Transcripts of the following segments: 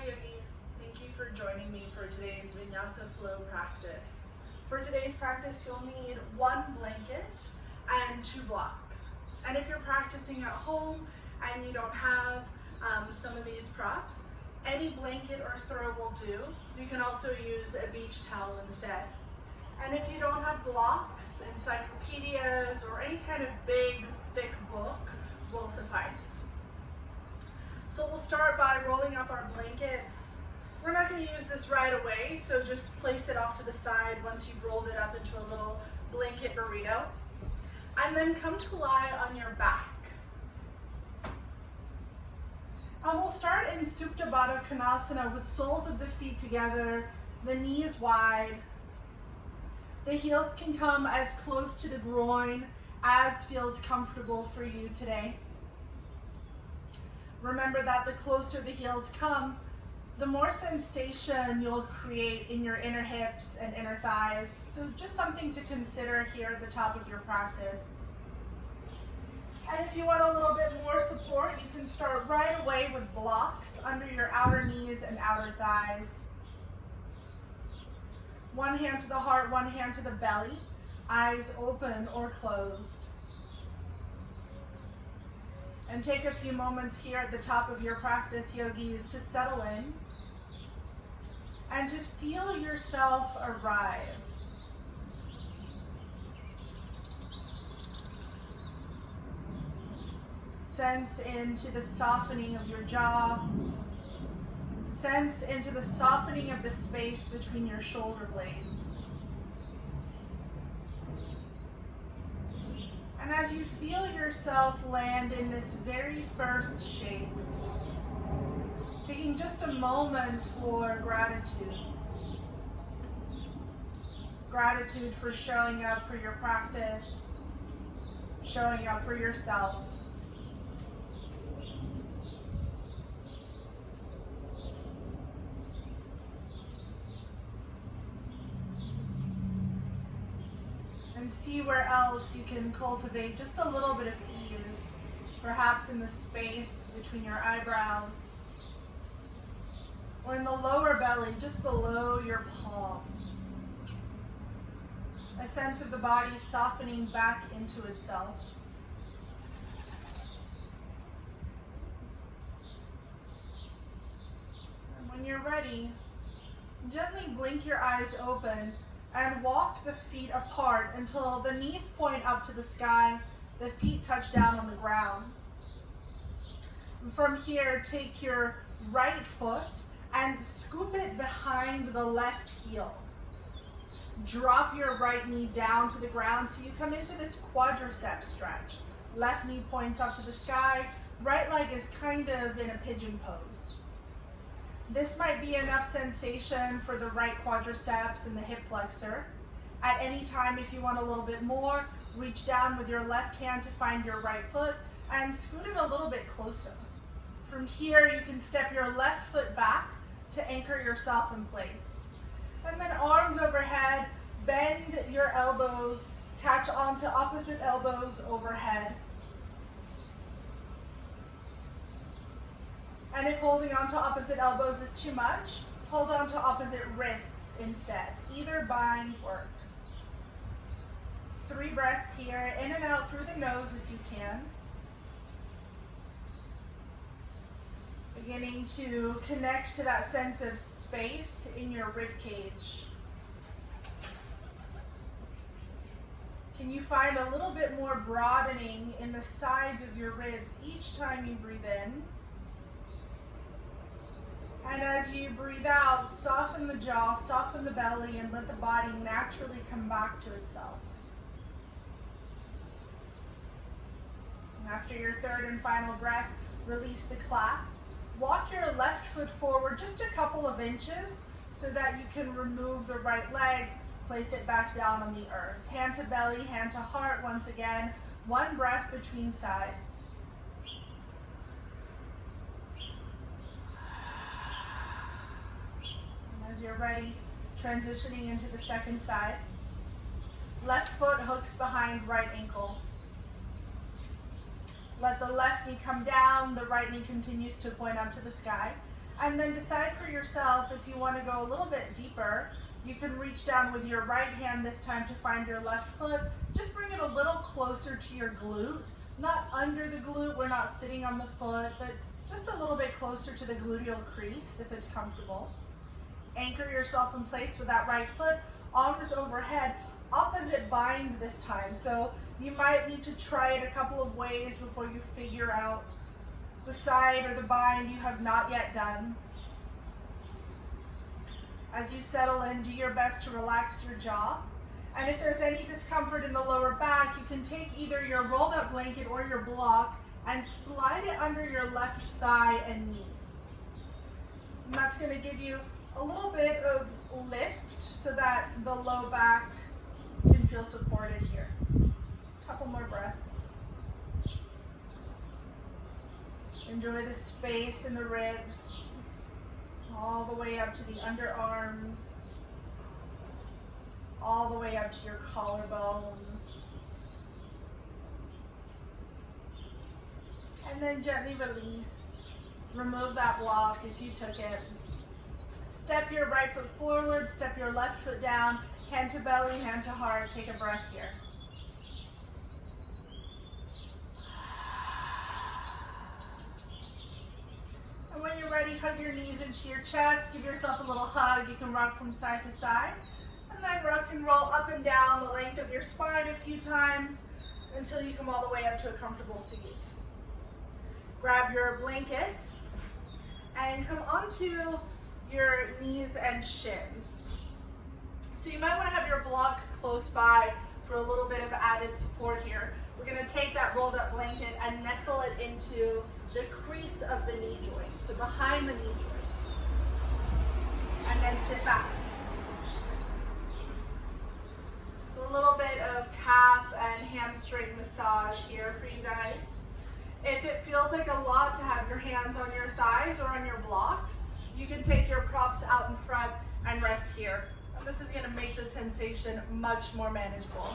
yogis, thank you for joining me for today's Vinyasa Flow practice. For today's practice, you'll need one blanket and 2 blocks. And if you're practicing at home and you don't have some of these props, any blanket or throw will do. You can also use a beach towel instead. And if you don't have blocks, encyclopedias, or any kind of big, thick book will suffice. So we'll start by rolling up our blankets. We're not going to use this right away, so just place it off to the side once you've rolled it up into a little blanket burrito. And then come to lie on your back. And we'll start in Supta Baddha Konasana with soles of the feet together, the knees wide. The heels can come as close to the groin as feels comfortable for you today. Remember that the closer the heels come, the more sensation you'll create in your inner hips and inner thighs. So just something to consider here at the top of your practice. And if you want a little bit more support, you can start right away with blocks under your outer knees and outer thighs. One hand to the heart, one hand to the belly, eyes open or closed. And take a few moments here at the top of your practice, yogis, to settle in and to feel yourself arrive. Sense into the softening of your jaw. Sense into the softening of the space between your shoulder blades. And as you feel yourself land in this very first shape, taking just a moment for gratitude. Gratitude for showing up for your practice, showing up for yourself. And see where else you can cultivate just a little bit of ease, perhaps in the space between your eyebrows, or in the lower belly, just below your palm. A sense of the body softening back into itself. And when you're ready, gently blink your eyes open and walk the feet apart until the knees point up to the sky, the feet touch down on the ground. And from here, take your right foot and scoop it behind the left heel. Drop your right knee down to the ground so you come into this quadricep stretch. Left knee points up to the sky, right leg is kind of in a pigeon pose. This might be enough sensation for the right quadriceps and the hip flexor. At any time, if you want a little bit more, reach down with your left hand to find your right foot and scoot it a little bit closer. From here, you can step your left foot back to anchor yourself in place. And then arms overhead, bend your elbows, catch onto opposite elbows overhead. And if holding onto opposite elbows is too much, hold onto opposite wrists instead. Either bind works. 3 breaths here, in and out through the nose if you can. Beginning to connect to that sense of space in your rib cage. Can you find a little bit more broadening in the sides of your ribs each time you breathe in? And as you breathe out, soften the jaw, soften the belly, and let the body naturally come back to itself. And after your third and final breath, release the clasp. Walk your left foot forward just a couple of inches so that you can remove the right leg, place it back down on the earth. Hand to belly, hand to heart once again. 1 breath between sides. As you're ready, transitioning into the second side. Left foot hooks behind right ankle. Let the left knee come down, the right knee continues to point up to the sky. And then decide for yourself if you want to go a little bit deeper. You can reach down with your right hand this time to find your left foot. Just bring it a little closer to your glute. Not under the glute, we're not sitting on the foot, but just a little bit closer to the gluteal crease if it's comfortable. Anchor yourself in place with that right foot, arms overhead, opposite bind this time. So you might need to try it a couple of ways before you figure out the side or the bind you have not yet done. As you settle in, do your best to relax your jaw. And if there's any discomfort in the lower back, you can take either your rolled up blanket or your block and slide it under your left thigh and knee. And that's going to give you a little bit of lift so that the low back can feel supported here. A couple more breaths. Enjoy the space in the ribs, all the way up to the underarms, all the way up to your collarbones. And then gently release. Remove that block if you took it. Step your right foot forward, step your left foot down, hand to belly, hand to heart. Take a breath here. And when you're ready, hug your knees into your chest. Give yourself a little hug. You can rock from side to side. And then rock and roll up and down the length of your spine a few times until you come all the way up to a comfortable seat. Grab your blanket and come onto your knees and shins. So you might want to have your blocks close by for a little bit of added support here. We're going to take that rolled up blanket and nestle it into the crease of the knee joint, so behind the knee joint. And then sit back. So a little bit of calf and hamstring massage here for you guys. If it feels like a lot to have your hands on your thighs or on your blocks, you can take your props out in front and rest here. And this is going to make the sensation much more manageable.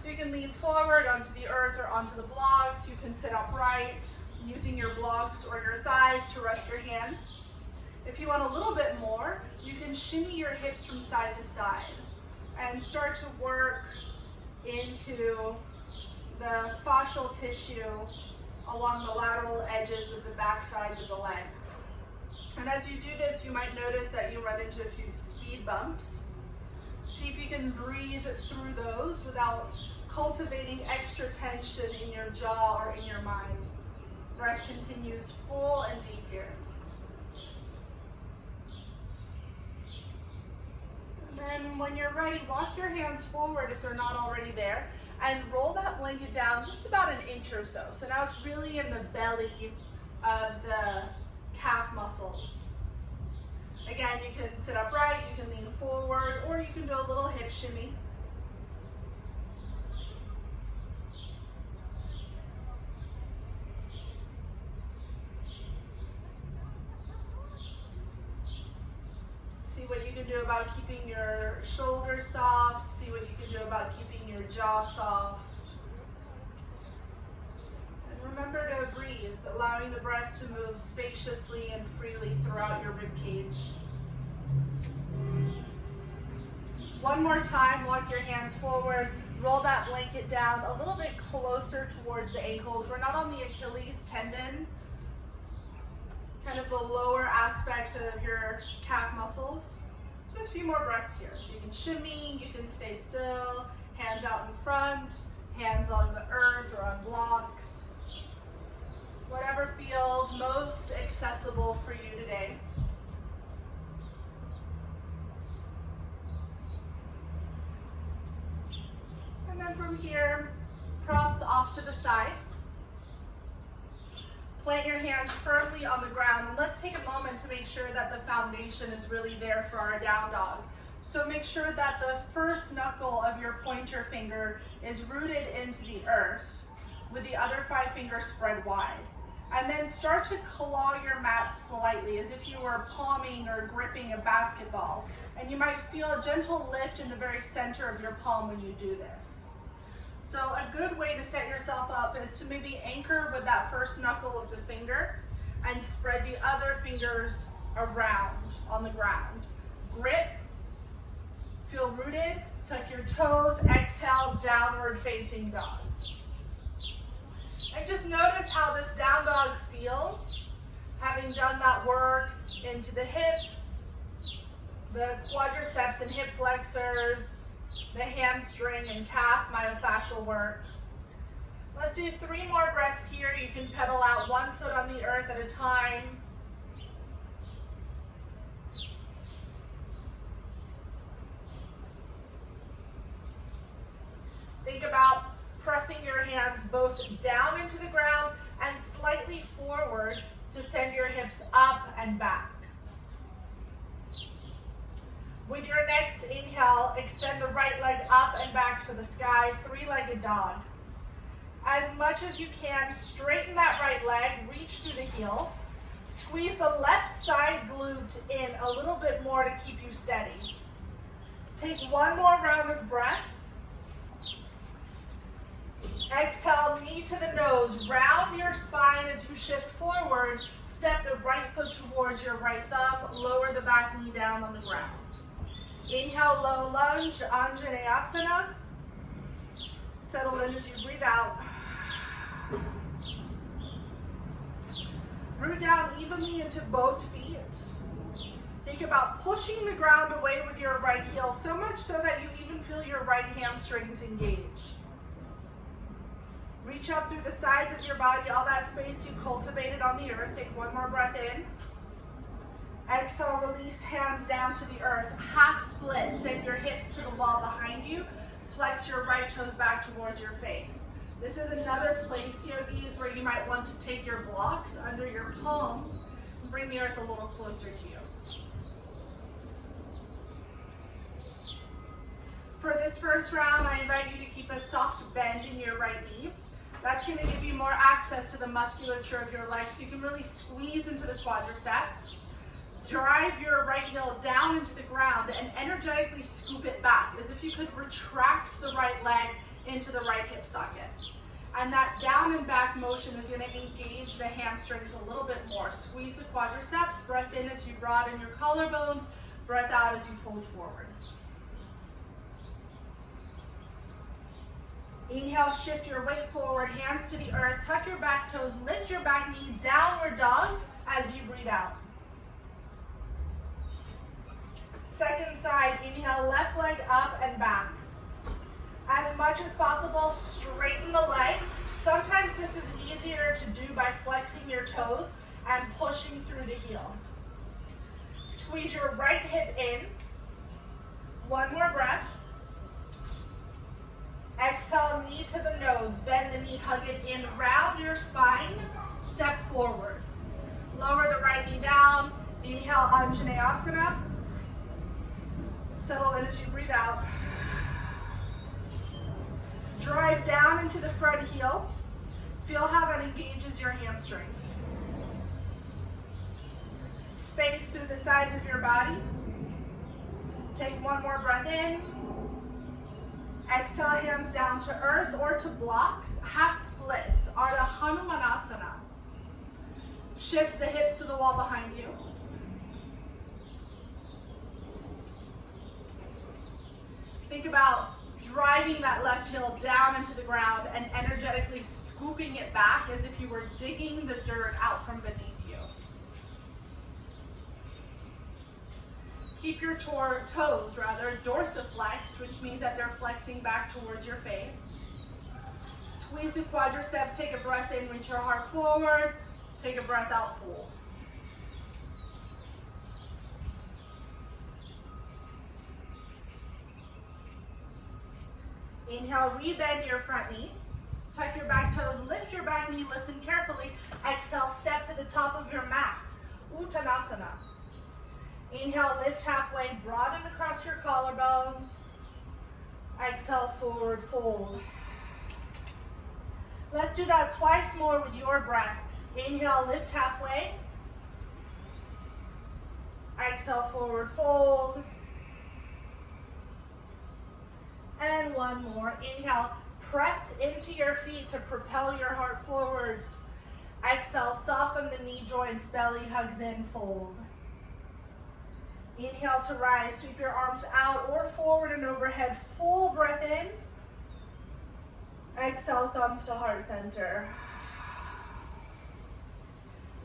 So you can lean forward onto the earth or onto the blocks. You can sit upright using your blocks or your thighs to rest your hands. If you want a little bit more, you can shimmy your hips from side to side and start to work into the fascial tissue along the lateral edges of the back sides of the legs. And as you do this, you might notice that you run into a few speed bumps. See if you can breathe through those without cultivating extra tension in your jaw or in your mind. Breath continues full and deep here. And then when you're ready, walk your hands forward if they're not already there, and roll that blanket down just about an inch or so. So now it's really in the belly of the calf muscles. Again, you can sit upright, you can lean forward, or you can do a little hip shimmy. See what you can do about keeping your shoulders soft. See what you can do about keeping your jaw soft. And remember to breathe, allowing the breath to move spaciously and freely throughout your rib cage. One more time, walk your hands forward. Roll that blanket down a little bit closer towards the ankles. We're not on the Achilles tendon, kind of the lower aspect of your calf muscles. Just a few more breaths here. So you can shimmy, you can stay still, hands out in front, hands on the earth or on blocks. Whatever feels most accessible for you today. And then from here, props off to the side. Plant your hands firmly on the ground, and let's take a moment to make sure that the foundation is really there for our down dog. So make sure that the first knuckle of your pointer finger is rooted into the earth with the other 5 fingers spread wide. And then start to claw your mat slightly as if you were palming or gripping a basketball. And you might feel a gentle lift in the very center of your palm when you do this. So a good way to set yourself up is to maybe anchor with that first knuckle of the finger and spread the other fingers around on the ground. Grip, feel rooted, tuck your toes, exhale, downward facing dog. And just notice how this down dog feels, having done that work into the hips, the quadriceps and hip flexors, the hamstring and calf myofascial work. Let's do 3 more breaths here. You can pedal out 1 foot on the earth at a time. Think about pressing your hands both down into the ground and slightly forward to send your hips up and back. With your next inhale, extend the right leg up and back to the sky, 3-legged dog. As much as you can, straighten that right leg, reach through the heel. Squeeze the left side glute in a little bit more to keep you steady. Take 1 more round of breath. Exhale, knee to the nose. Round your spine as you shift forward. Step the right foot towards your right thumb. Lower the back knee down on the ground. Inhale, low lunge, Anjaneyasana. Settle in as you breathe out. Root down evenly into both feet. Think about pushing the ground away with your right heel, so much so that you even feel your right hamstrings engage. Reach up through the sides of your body, all that space you cultivated on the earth. Take 1 more breath in. Exhale, release hands down to the earth. Half split, send your hips to the wall behind you. Flex your right toes back towards your face. This is another place, yogis, where you might want to take your blocks under your palms and bring the earth a little closer to you. For this first round, I invite you to keep a soft bend in your right knee. That's going to give you more access to the musculature of your legs, so you can really squeeze into the quadriceps. Drive your right heel down into the ground and energetically scoop it back, as if you could retract the right leg into the right hip socket. And that down and back motion is going to engage the hamstrings a little bit more. Squeeze the quadriceps, breath in as you broaden your collarbones, breath out as you fold forward. Inhale, shift your weight forward, hands to the earth, tuck your back toes, lift your back knee, downward dog as you breathe out. Second side, inhale, left leg up and back. As much as possible, straighten the leg. Sometimes this is easier to do by flexing your toes and pushing through the heel. Squeeze your right hip in. 1 more breath. Exhale, knee to the nose. Bend the knee, hug it in. Round your spine. Step forward. Lower the right knee down. Inhale, Anjaneyasana. Settle in as you breathe out. Drive down into the front heel. Feel how that engages your hamstrings. Space through the sides of your body. Take 1 more breath in. Exhale, hands down to earth or to blocks. Half splits, Ardha Hanumanasana. Shift the hips to the wall behind you. Think about driving that left heel down into the ground and energetically scooping it back as if you were digging the dirt out from beneath you. Keep your toes dorsiflexed, which means that they're flexing back towards your face. Squeeze the quadriceps, take a breath in, reach your heart forward, take a breath out, fold. Inhale, rebend your front knee. Tuck your back toes, lift your back knee, listen carefully. Exhale, step to the top of your mat, Uttanasana. Inhale, lift halfway, broaden across your collarbones. Exhale, forward fold. Let's do that twice more with your breath. Inhale, lift halfway. Exhale, forward fold. And 1 more. Inhale, press into your feet to propel your heart forwards. Exhale, soften the knee joints, belly hugs in, fold. Inhale to rise, sweep your arms out or forward and overhead, full breath in. Exhale, thumbs to heart center.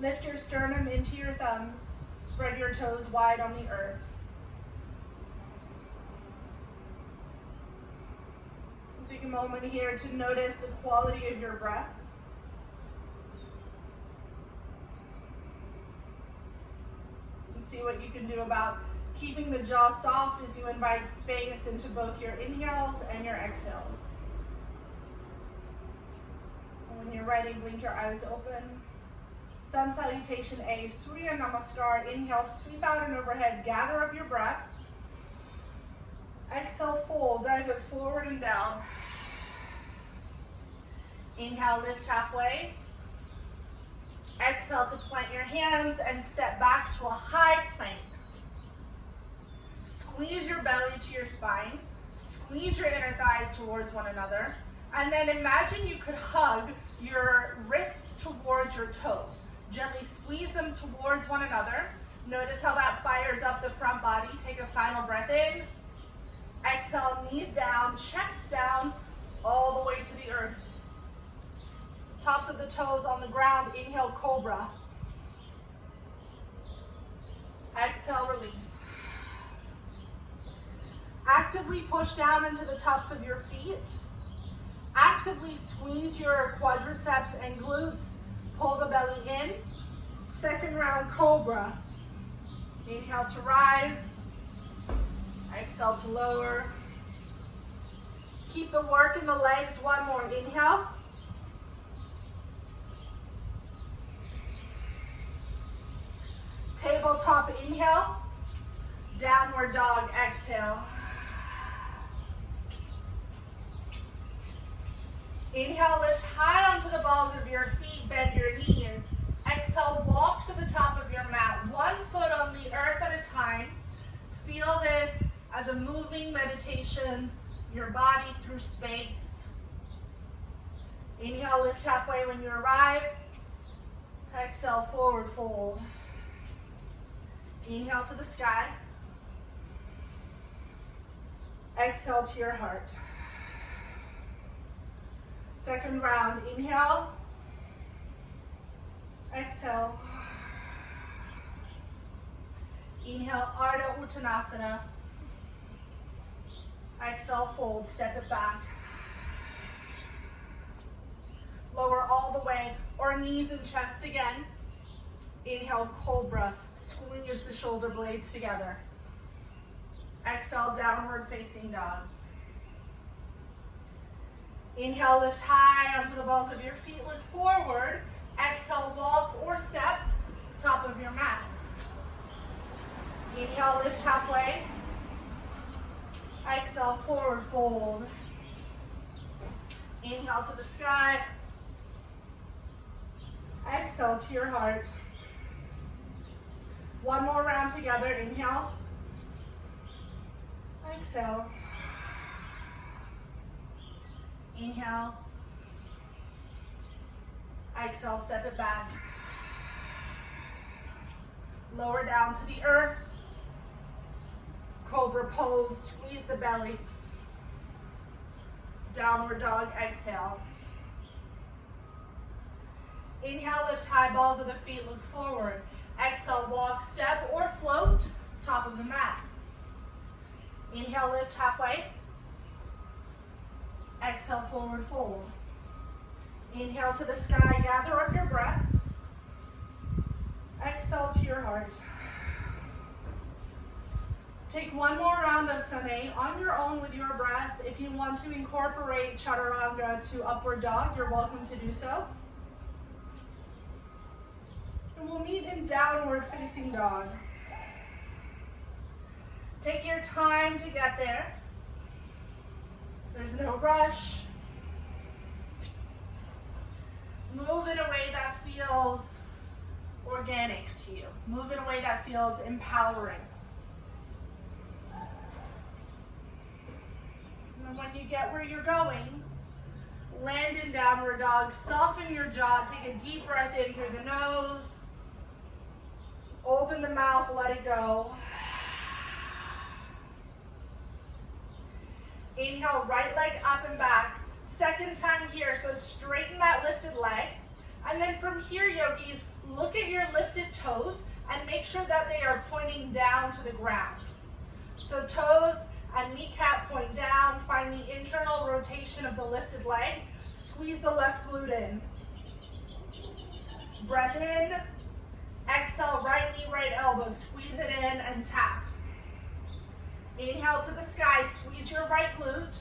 Lift your sternum into your thumbs, spread your toes wide on the earth. Take a moment here to notice the quality of your breath. See what you can do about keeping the jaw soft as you invite space into both your inhales and your exhales. And when you're ready, blink your eyes open. Sun Salutation A, Surya Namaskar. Inhale, sweep out and overhead, gather up your breath. Exhale, fold, dive it forward and down. Inhale, lift halfway. Exhale to plant your hands and step back to a high plank. Squeeze your belly to your spine. Squeeze your inner thighs towards one another. And then imagine you could hug your wrists towards your toes. Gently squeeze them towards one another. Notice how that fires up the front body. Take a final breath in. Exhale, knees down, chest down, all the way to the earth. Tops of the toes on the ground. Inhale, cobra. Exhale, release. Actively push down into the tops of your feet. Actively squeeze your quadriceps and glutes. Pull the belly in. Second round, cobra. Inhale to rise. Exhale to lower. Keep the work in the legs. One more. Inhale. Tabletop inhale, downward dog exhale. Inhale, lift high onto the balls of your feet, bend your knees. Exhale, walk to the top of your mat, 1 foot on the earth at a time. Feel this as a moving meditation, your body through space. Inhale, lift halfway when you arrive. Exhale, forward fold. Inhale to the sky. Exhale to your heart. Second round, inhale. Exhale. Inhale, Ardha Uttanasana. Exhale, fold, step it back. Lower all the way, or knees and chest again. Inhale, cobra. Squeeze the shoulder blades together. Exhale, downward facing dog. Inhale, lift high onto the balls of your feet, look forward. Exhale, walk or step, top of your mat. Inhale, lift halfway. Exhale, forward fold. Inhale to the sky. Exhale to your heart. One more round together. Inhale. Exhale. Inhale. Exhale, step it back. Lower down to the earth. Cobra pose, squeeze the belly. Downward dog, exhale. Inhale, lift high, balls of the feet, look forward. Exhale, walk, step, or float, top of the mat. Inhale, lift halfway. Exhale, forward fold. Inhale to the sky, gather up your breath. Exhale to your heart. Take one more round of Sane on your own with your breath. If you want to incorporate Chaturanga to upward dog, you're welcome to do so. And we'll meet in downward facing dog. Take your time to get there. There's no rush. Move in a way that feels organic to you. Move in a way that feels empowering. And when you get where you're going, Land in downward dog. Soften your jaw. Take a deep breath in through the nose. Open the mouth, let it go. Inhale, right leg up and back. Second time here, so straighten that lifted leg. And then from here, yogis, look at your lifted toes and make sure that they are pointing down to the ground. So toes and kneecap point down. Find the internal rotation of the lifted leg. Squeeze the left glute in. Breath in. Exhale, right knee, right elbow. Squeeze it in and tap. Inhale to the sky. Squeeze your right glute.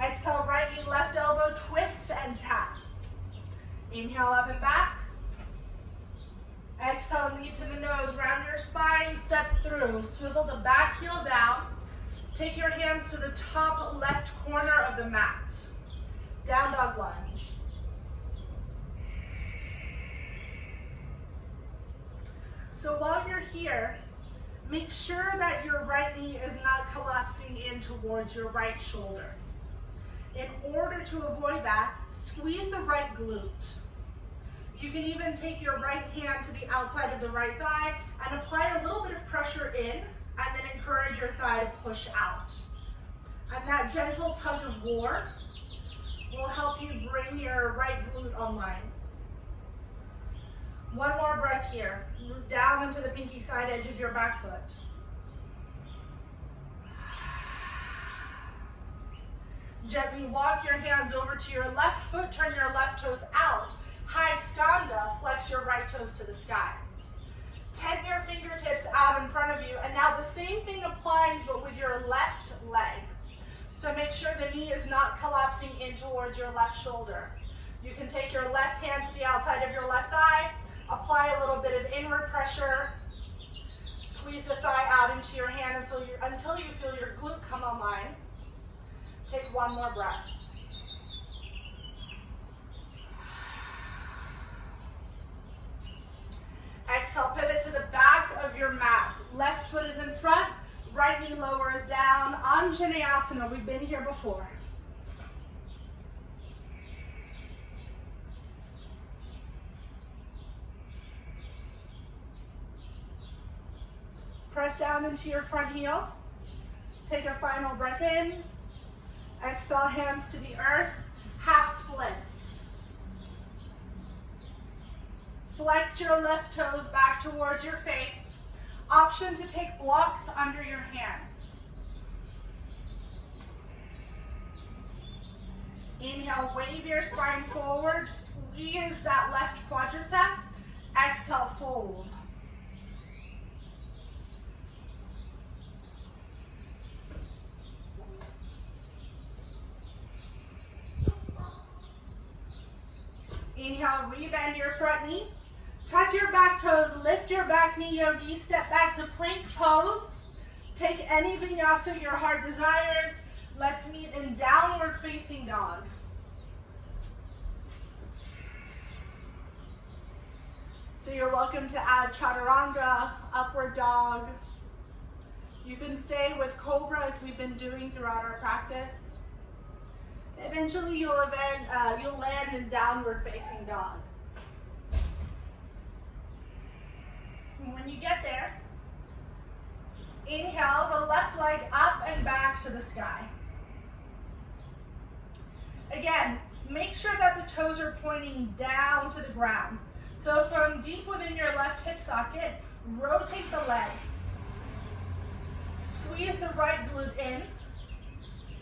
Exhale, right knee, left elbow. Twist and tap. Inhale up and back. Exhale, knee to the nose. Round your spine. Step through. Swivel the back heel down. Take your hands to the top left corner of the mat. Down dog lunge. So while you're here, make sure that your right knee is not collapsing in towards your right shoulder. In order to avoid that, squeeze the right glute. You can even take your right hand to the outside of the right thigh and apply a little bit of pressure in, and then encourage your thigh to push out. And that gentle tug of war will help you bring your right glute online. One more breath here. Root down into the pinky side edge of your back foot. Gently walk your hands over to your left foot, turn your left toes out. High skanda, flex your right toes to the sky. Tense your fingertips out in front of you, and now the same thing applies but with your left leg. So make sure the knee is not collapsing in towards your left shoulder. You can take your left hand to the outside of your left thigh, apply a little bit of inward pressure, squeeze the thigh out into your hand until you feel your glute come online. Take one more breath. Exhale, pivot to the back of your mat. Left foot is in front, right knee lowers down. Anjaneyasana, we've been here before. Press down into your front heel. Take a final breath in. Exhale, hands to the earth. Half splits. Flex your left toes back towards your face. Option to take blocks under your hands. Inhale, wave your spine forward. Squeeze that left quadricep. Exhale, fold. Inhale, rebend your front knee. Tuck your back toes, lift your back knee, yogi. Step back to plank pose. Take any vinyasa your heart desires. Let's meet in downward facing dog. So you're welcome to add chaturanga, upward dog. You can stay with cobra as we've been doing throughout our practice. Eventually you'll land in downward facing dog. And when you get there, inhale the left leg up and back to the sky. Again, make sure that the toes are pointing down to the ground. So from deep within your left hip socket, rotate the leg. Squeeze the right glute in.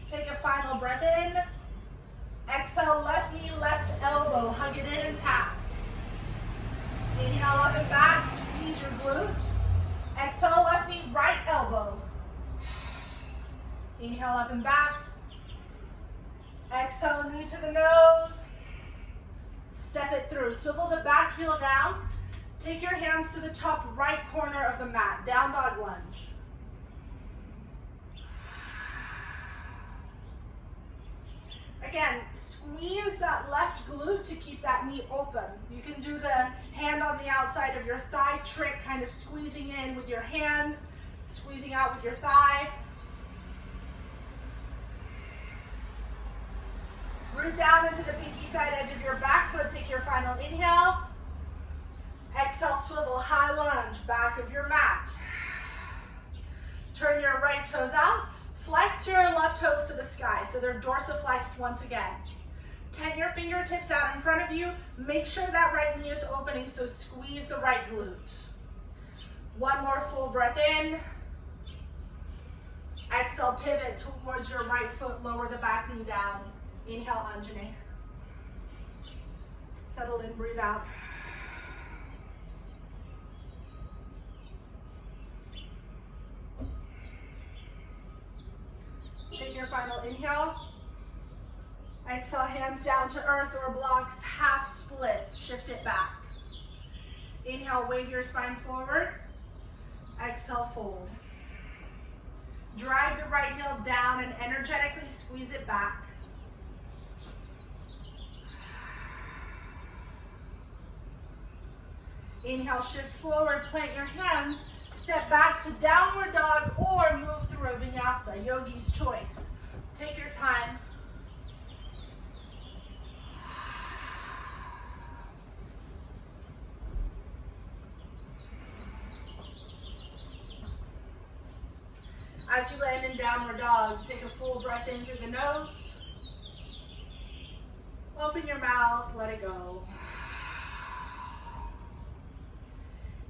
Take a final breath in. Exhale, left knee, left elbow. Hug it in and tap. Inhale up and back, squeeze your glute. Exhale, left knee, right elbow. Inhale up and back. Exhale, knee to the nose. Step it through. Swivel the back heel down. Take your hands to the top right corner of the mat. Down dog lunge. Again, squeeze that left glute to keep that knee open. You can do the hand on the outside of your thigh trick, kind of squeezing in with your hand, squeezing out with your thigh. Root down into the pinky side edge of your back foot. Take your final inhale. Exhale, swivel, high lunge, back of your mat. Turn your right toes out. Flex your left toes to the sky so they're dorsiflexed once again. Tent your fingertips out in front of you. Make sure that right knee is opening, so squeeze the right glute. One more full breath in. Exhale, pivot towards your right foot. Lower the back knee down. Inhale, Anjane. Settle in, breathe out. Take your final inhale. Exhale, hands down to earth or blocks, half splits. Shift it back. Inhale, wave your spine forward. Exhale, fold. Drive the right heel down and energetically squeeze it back. Inhale, shift forward, plant your hands, step back to downward dog or move through a vinyasa, yogi's choice. Take your time. As you land in downward dog, take a full breath in through the nose. Open your mouth, let it go.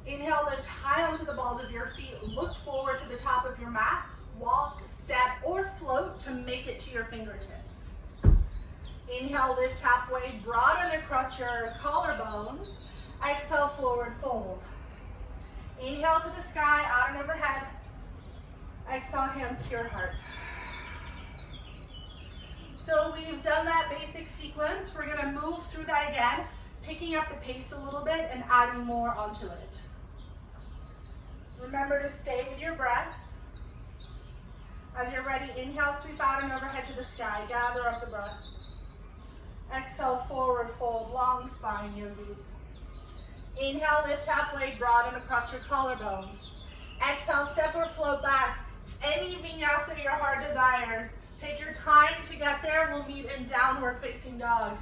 Inhale, lift high onto the balls of your feet. Look forward to the top of your mat. Walk, step, or float to make it to your fingertips. Inhale, lift halfway, broaden across your collarbones. Exhale, forward fold. Inhale to the sky, out and overhead. Exhale, hands to your heart. So we've done that basic sequence. We're gonna move through that again, picking up the pace a little bit and adding more onto it. Remember to stay with your breath. As you're ready, inhale, sweep out and overhead to the sky. Gather up the breath. Exhale, forward fold, long spine, yogis. Inhale, lift halfway, broaden across your collarbones. Exhale, step or float back. Any vinyasa your heart desires. Take your time to get there. We'll meet in downward facing dog.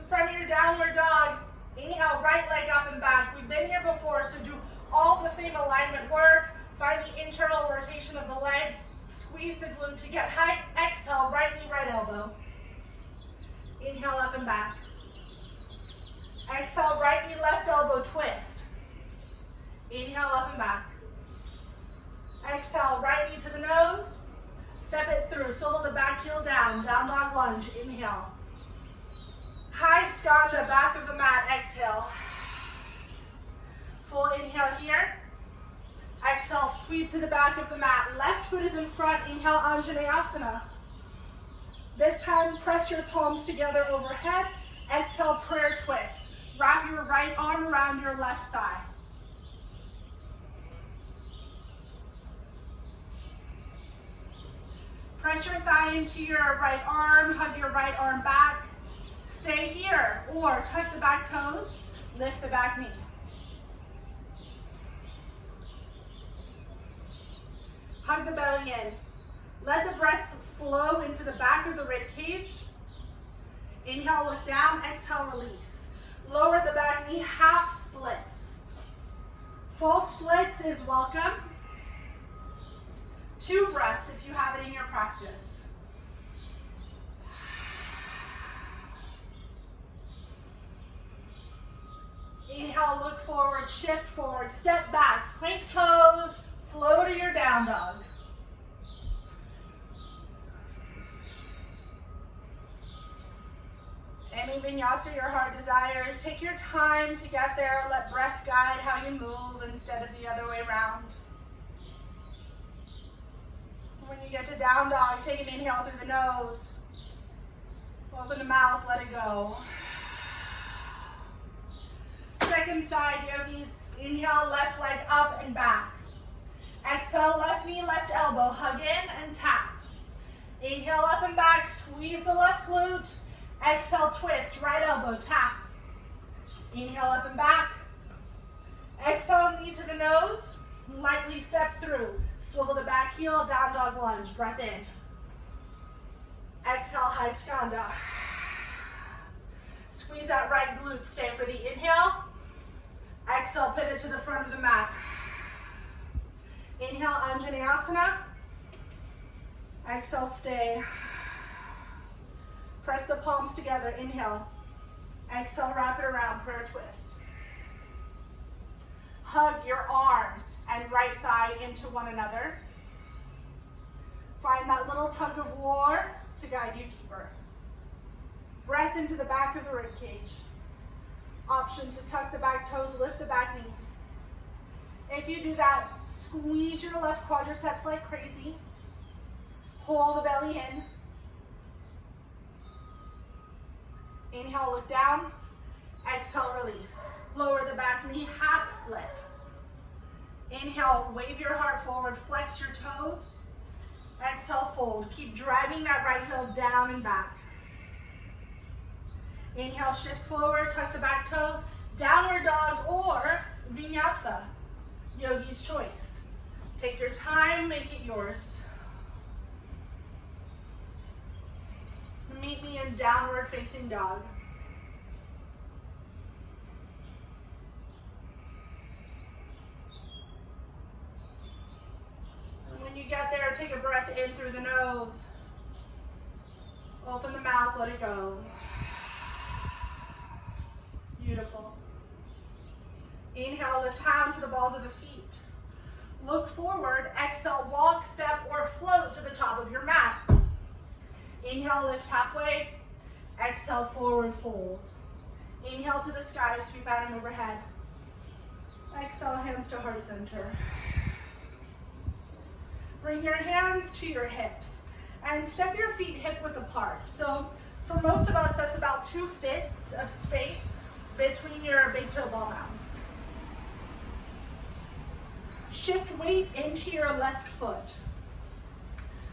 From your downward dog, inhale, right leg up and back. We've been here before, so do all the same alignment work. Find the internal rotation of the leg. Squeeze the glute to get height. Exhale, right knee, right elbow. Inhale, up and back. Exhale, right knee, left elbow, twist. Inhale, up and back. Exhale, right knee to the nose. Step it through, sole of the back heel down. Down dog lunge, inhale. High skanda, back of the mat, exhale. Full inhale here. Exhale, sweep to the back of the mat. Left foot is in front, inhale, Anjaneyasana. This time, press your palms together overhead. Exhale, prayer twist. Wrap your right arm around your left thigh. Press your thigh into your right arm, hug your right arm back. Stay here, or tuck the back toes, lift the back knee. Hug the belly in. Let the breath flow into the back of the rib cage. Inhale, look down, exhale, release. Lower the back knee, half splits. Full splits is welcome. 2 breaths if you have it in your practice. Inhale, look forward, shift forward, step back, plank toes, flow to your down dog. Any vinyasa your heart desires, take your time to get there. Let breath guide how you move instead of the other way around. When you get to down dog, take an inhale through the nose. Open the mouth, let it go. Second side, yogis. Inhale, left leg up and back. Exhale, left knee, left elbow. Hug in and tap. Inhale, up and back. Squeeze the left glute. Exhale, twist. Right elbow, tap. Inhale, up and back. Exhale, knee to the nose. Lightly step through. Swivel the back heel, down dog lunge. Breath in. Exhale, high skanda. Squeeze that right glute. Stay for the inhale. Exhale, pivot to the front of the mat. Inhale, Anjaneyasana. Exhale, stay. Press the palms together. Inhale. Exhale, wrap it around, prayer twist. Hug your arm and right thigh into one another. Find that little tug of war to guide you deeper. Breath into the back of the rib cage. Option to tuck the back toes, lift the back knee. If you do that, squeeze your left quadriceps like crazy. Hold the belly in. Inhale, look down. Exhale, release. Lower the back knee, half splits. Inhale, wave your heart forward, flex your toes. Exhale, fold. Keep driving that right heel down and back. Inhale, shift forward, tuck the back toes, downward dog or vinyasa, yogi's choice. Take your time, make it yours. Meet me in downward facing dog. And when you get there, take a breath in through the nose. Open the mouth, let it go. Beautiful. Inhale, lift high onto the balls of the feet. Look forward, exhale, walk, step, or float to the top of your mat. Inhale, lift halfway. Exhale, forward fold. Inhale to the sky, sweep out and overhead. Exhale, hands to heart center. Bring your hands to your hips and step your feet hip width apart. So for most of us, that's about 2 fists of space between your big toe ball mounds. Shift weight into your left foot.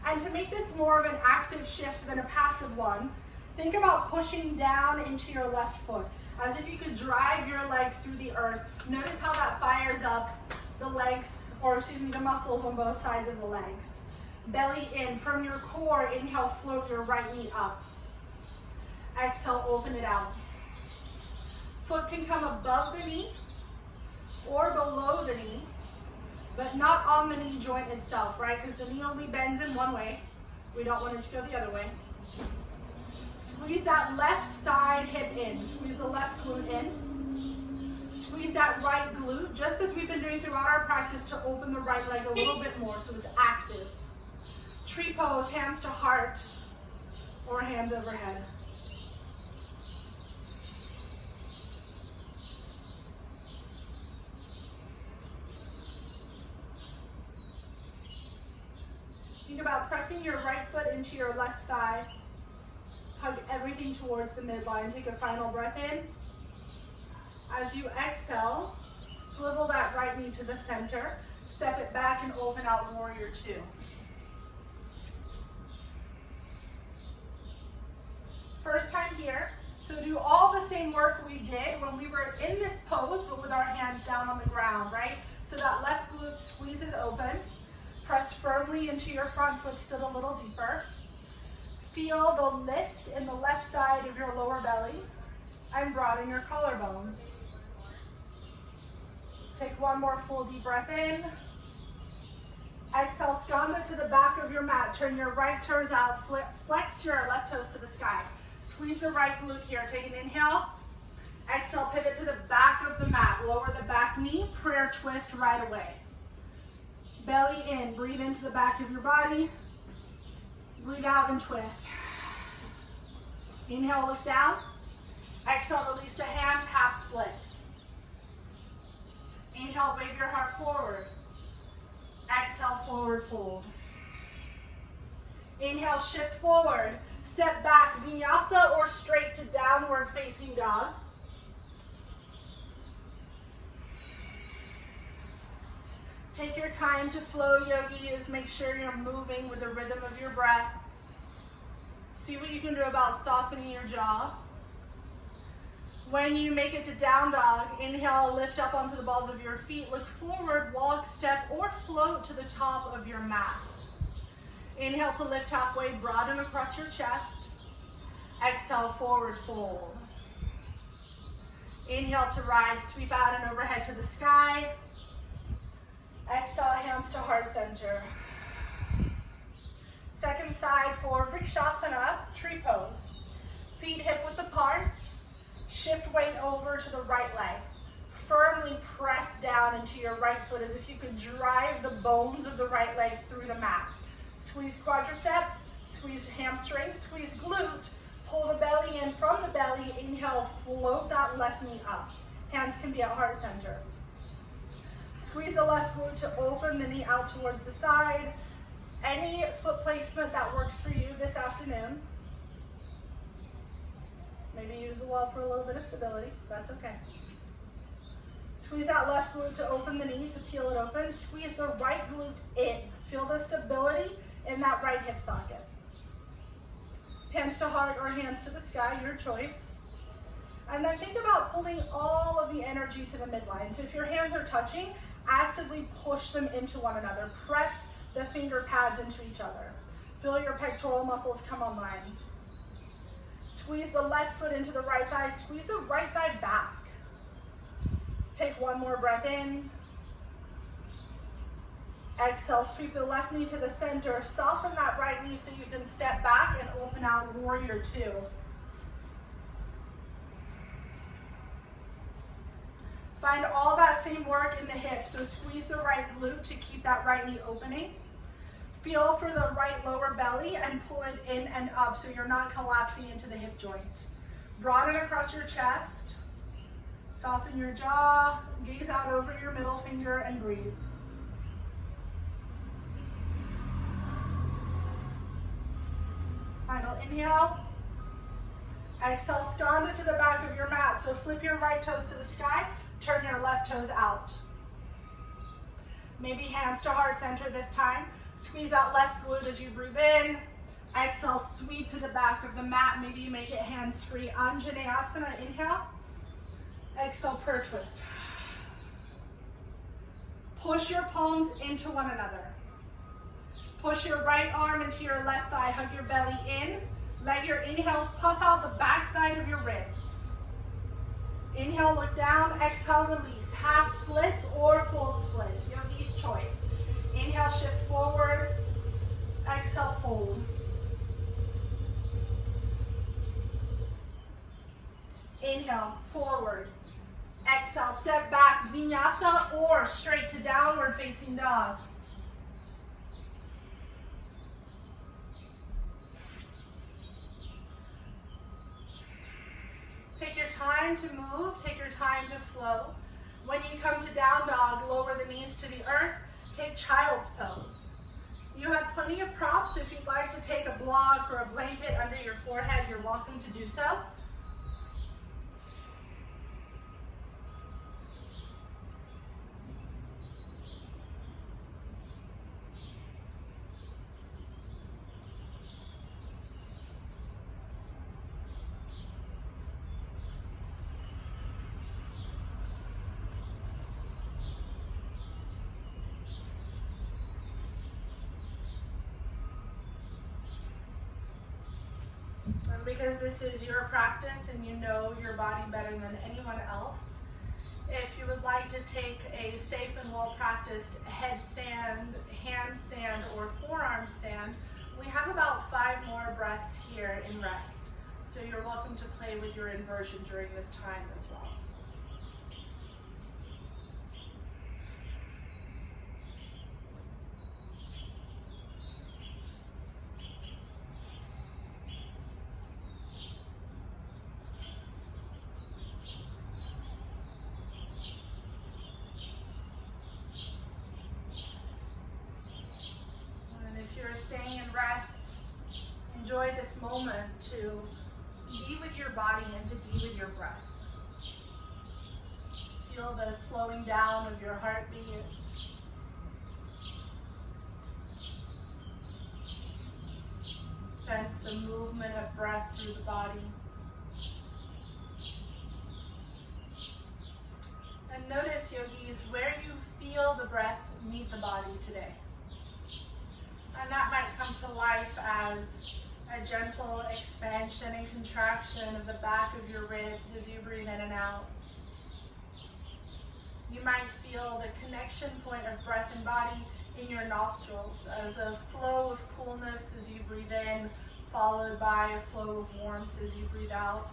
And to make this more of an active shift than a passive one, think about pushing down into your left foot, as if you could drive your leg through the earth. Notice how that fires up the legs, or excuse me, the muscles on both sides of the legs. Belly in, from your core, inhale, float your right knee up. Exhale, open it out. Foot can come above the knee or below the knee, but not on the knee joint itself, right? Because the knee only bends in one way. We don't want it to go the other way. Squeeze that left side hip in. Squeeze the left glute in. Squeeze that right glute, just as we've been doing throughout our practice, to open the right leg a little bit more so it's active. Tree pose, hands to heart, or hands overhead. Think about pressing your right foot into your left thigh. Hug everything towards the midline. Take a final breath in. As you exhale, swivel that right knee to the center. Step it back and open out warrior two. First time here, so do all the same work we did when we were in this pose, but with our hands down on the ground, right? So that left glute squeezes open. Press firmly into your front foot to sit a little deeper. Feel the lift in the left side of your lower belly and broaden your collarbones. Take one more full deep breath in. Exhale, skanda to the back of your mat. Turn your right toes out, flex your left toes to the sky. Squeeze the right glute here. Take an inhale. Exhale, pivot to the back of the mat. Lower the back knee, prayer twist right away. Belly in, breathe into the back of your body. Breathe out and twist. Inhale, look down. Exhale, release the hands, half splits. Inhale, wave your heart forward. Exhale, forward fold. Inhale, shift forward. Step back, vinyasa or straight to downward facing dog. Take your time to flow, yogis. Make sure you're moving with the rhythm of your breath. See what you can do about softening your jaw. When you make it to down dog, inhale, lift up onto the balls of your feet, look forward, walk, step, or float to the top of your mat. Inhale to lift halfway, broaden across your chest. Exhale, forward fold. Inhale to rise, sweep out and overhead to the sky. Exhale, hands to heart center. Second side for Vrikshasana, tree pose. Feet hip width apart. Shift weight over to the right leg. Firmly press down into your right foot as if you could drive the bones of the right leg through the mat. Squeeze quadriceps, squeeze hamstring, squeeze glute. Pull the belly in from the belly. Inhale, float that left knee up. Hands can be at heart center. Squeeze the left glute to open the knee out towards the side. Any foot placement that works for you this afternoon. Maybe use the wall for a little bit of stability. That's okay. Squeeze that left glute to open the knee, to peel it open. Squeeze the right glute in. Feel the stability in that right hip socket. Hands to heart or hands to the sky, your choice. And then think about pulling all of the energy to the midline. So if your hands are touching, actively push them into one another. Press the finger pads into each other. Feel your pectoral muscles come online. Squeeze the left foot into the right thigh. Squeeze the right thigh back. Take one more breath in. Exhale, sweep the left knee to the center. Soften that right knee so you can step back and open out warrior two. Find all that same work in the hips. So squeeze the right glute to keep that right knee opening. Feel for the right lower belly and pull it in and up so you're not collapsing into the hip joint. Broaden across your chest. Soften your jaw. Gaze out over your middle finger and breathe. Final inhale. Exhale, skanda to the back of your mat. So flip your right toes to the sky. Turn your left toes out. Maybe hands to heart center this time. Squeeze that left glute as you breathe in. Exhale, sweep to the back of the mat. Maybe you make it hands-free. Anjaneyasana, inhale. Exhale, prayer twist. Push your palms into one another. Push your right arm into your left thigh. Hug your belly in. Let your inhales puff out the back side of your ribs. Inhale, look down. Exhale, release. Half splits or full splits. Yogi's choice. Inhale, shift forward. Exhale, fold. Inhale, forward. Exhale, step back, vinyasa or straight to downward facing dog. Take your time to move, take your time to flow. When you come to down dog, lower the knees to the earth, take child's pose. You have plenty of props, so if you'd like to take a block or a blanket under your forehead, you're welcome to do so. Because this is your practice and you know your body better than anyone else, if you would like to take a safe and well-practiced headstand, handstand, or forearm stand, we have about 5 more breaths here in rest. So you're welcome to play with your inversion during this time as well. Staying in rest, enjoy this moment to be with your body and to be with your breath. Feel the slowing down of your heartbeat. Sense the movement of breath through the body. And notice, yogis, where you feel the breath meet the body today. And that might come to life as a gentle expansion and contraction of the back of your ribs as you breathe in and out. You might feel the connection point of breath and body in your nostrils as a flow of coolness as you breathe in, followed by a flow of warmth as you breathe out.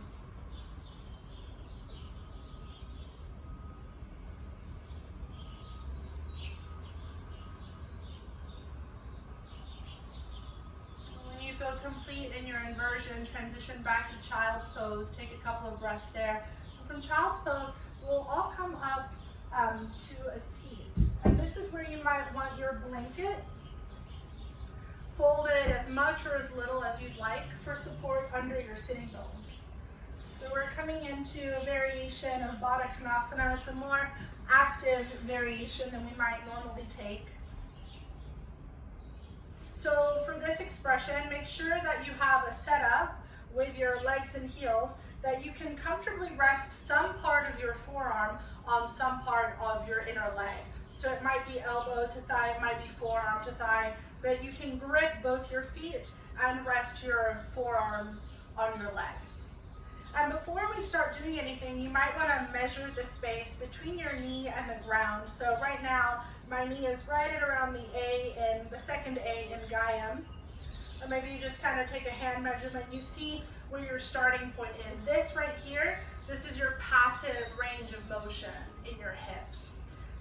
When you feel complete in your inversion, transition back to child's pose. Take a couple of breaths there. And from child's pose, we'll all come up to a seat. And this is where you might want your blanket folded as much or as little as you'd like for support under your sitting bones. So we're coming into a variation of Baddha Konasana. It's a more active variation than we might normally take. So for this expression, make sure that you have a setup with your legs and heels that you can comfortably rest some part of your forearm on some part of your inner leg. So it might be elbow to thigh, it might be forearm to thigh, but you can grip both your feet and rest your forearms on your legs. And before we start doing anything, you might want to measure the space between your knee and the ground. So right now, my knee is right at around the A in the second A in Gayam. Or maybe you just kind of take a hand measurement. You see where your starting point is. This right here, this is your passive range of motion in your hips.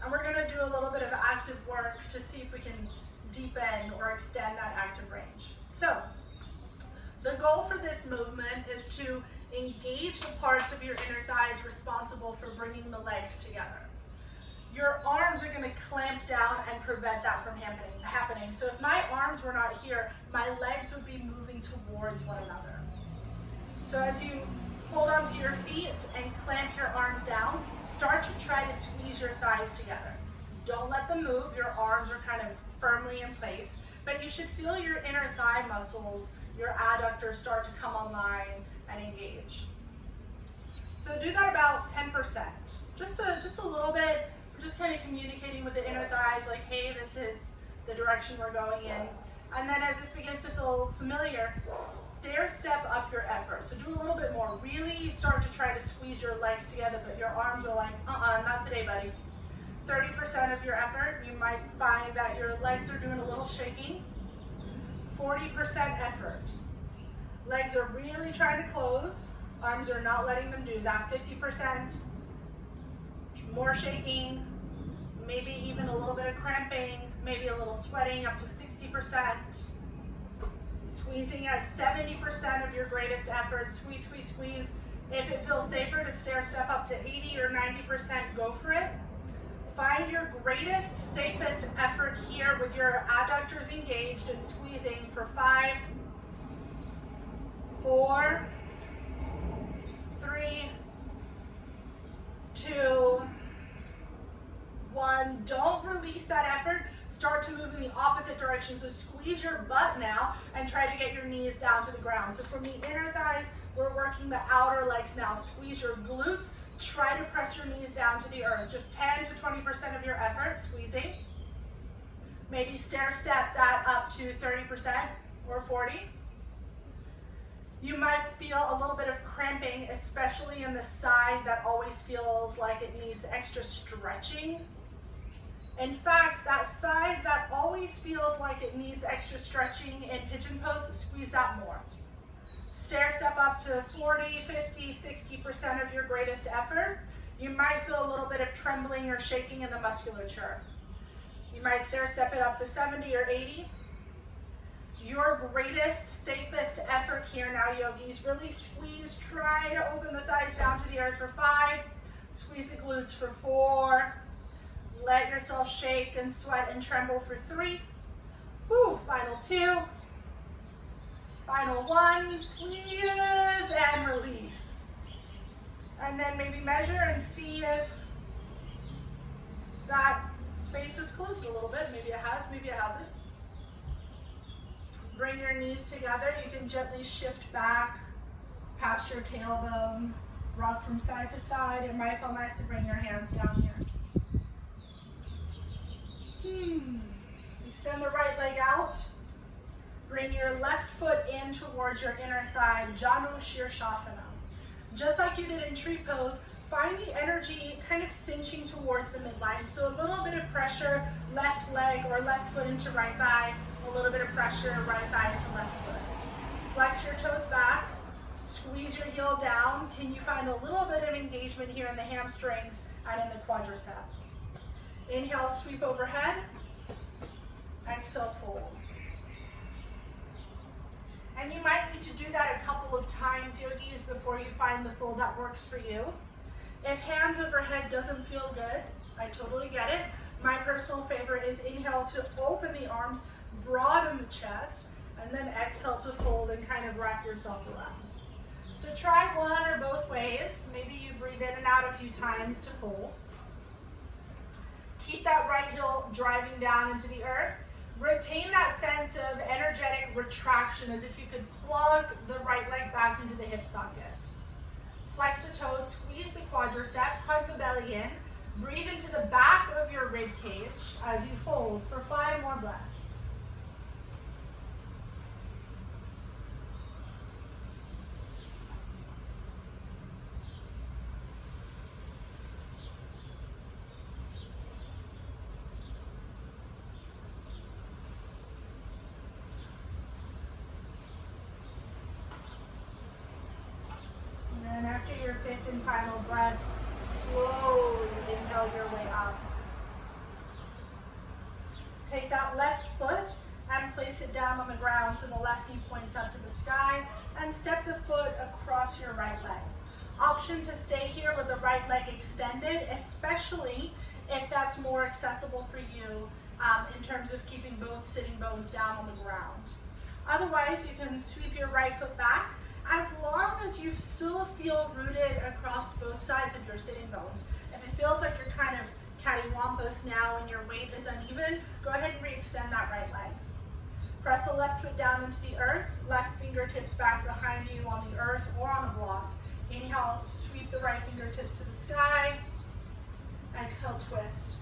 And we're going to do a little bit of active work to see if we can deepen or extend that active range. So the goal for this movement is to engage the parts of your inner thighs responsible for bringing the legs together. Your arms are going to clamp down and prevent that from happening. So if my arms were not here, my legs would be moving towards one another. So as you hold onto your feet and clamp your arms down, start to try to squeeze your thighs together. Don't let them move. Your arms are kind of firmly in place, but you should feel your inner thigh muscles, your adductors start to come online and engage. So do that about 10%. Just a little bit. We're just kind of communicating with the inner thighs like, hey, this is the direction we're going in. And then as this begins to feel familiar, stair step up your effort. So do a little bit more. Really start to try to squeeze your legs together, but your arms are like, not today, buddy. 30% of your effort, you might find that your legs are doing a little shaking. 40% effort. Legs are really trying to close. Arms are not letting them do that. 50%, more shaking, maybe even a little bit of cramping, maybe a little sweating, up to 60%. Squeezing at 70% of your greatest effort. Squeeze, squeeze, squeeze. If it feels safer to stair step up to 80 or 90%, go for it. Find your greatest, safest effort here with your adductors engaged and squeezing for 5, 4, 3, 2, 1. Don't release that effort. Start to move in the opposite direction. So squeeze your butt now and try to get your knees down to the ground. So from the inner thighs, we're working the outer legs now. Squeeze your glutes. Try to press your knees down to the earth. Just 10 to 20% of your effort, squeezing. Maybe stair step that up to 30% or 40. You might feel a little bit of cramping, especially in the side that always feels like it needs extra stretching. In fact, that side that always feels like it needs extra stretching in pigeon pose, squeeze that more. Stair step up to 40, 50, 60% of your greatest effort. You might feel a little bit of trembling or shaking in the musculature. You might stair step it up to 70 or 80. Your greatest, safest effort here now, yogis. Really squeeze, try to open the thighs down to the earth for 5. Squeeze the glutes for 4. Let yourself shake and sweat and tremble for 3. Woo, final 2. Final 1, squeeze and release. And then maybe measure and see if that space is closed a little bit. Maybe it has, maybe it hasn't. Bring your knees together. You can gently shift back past your tailbone. Rock from side to side. It might feel nice to bring your hands down here. Extend the right leg out. Bring your left foot in towards your inner thigh, Janu Shirshasana. Just like you did in tree pose, find the energy kind of cinching towards the midline. So a little bit of pressure, left leg or left foot into right thigh, a little bit of pressure, right thigh into left foot. Flex your toes back, squeeze your heel down. Can you find a little bit of engagement here in the hamstrings and in the quadriceps? Inhale, sweep overhead. Exhale, fold. And you might need to do that a couple of times, yogis, before you find the fold that works for you. If hands overhead doesn't feel good, I totally get it. My personal favorite is inhale to open the arms, broaden the chest, and then exhale to fold and kind of wrap yourself around. So try one or both ways. Maybe you breathe in and out a few times to fold. Keep that right heel driving down into the earth. Retain that sense of energetic retraction as if you could plug the right leg back into the hip socket. Flex the toes, squeeze the quadriceps, hug the belly in. Breathe into the back of your rib cage as you fold for 5 more breaths. And after your 5th and final breath, slowly inhale your way up. Take that left foot and place it down on the ground so the left knee points up to the sky, and step the foot across your right leg. Option to stay here with the right leg extended, especially if that's more accessible for you in terms of keeping both sitting bones down on the ground. Otherwise, you can sweep your right foot back as long as you still feel rooted across both sides of your sitting bones. If it feels like you're kind of cattywampus now and your weight is uneven, go ahead and re-extend that right leg. Press the left foot down into the earth, left fingertips back behind you on the earth or on a block. Inhale, sweep the right fingertips to the sky. Exhale, twist.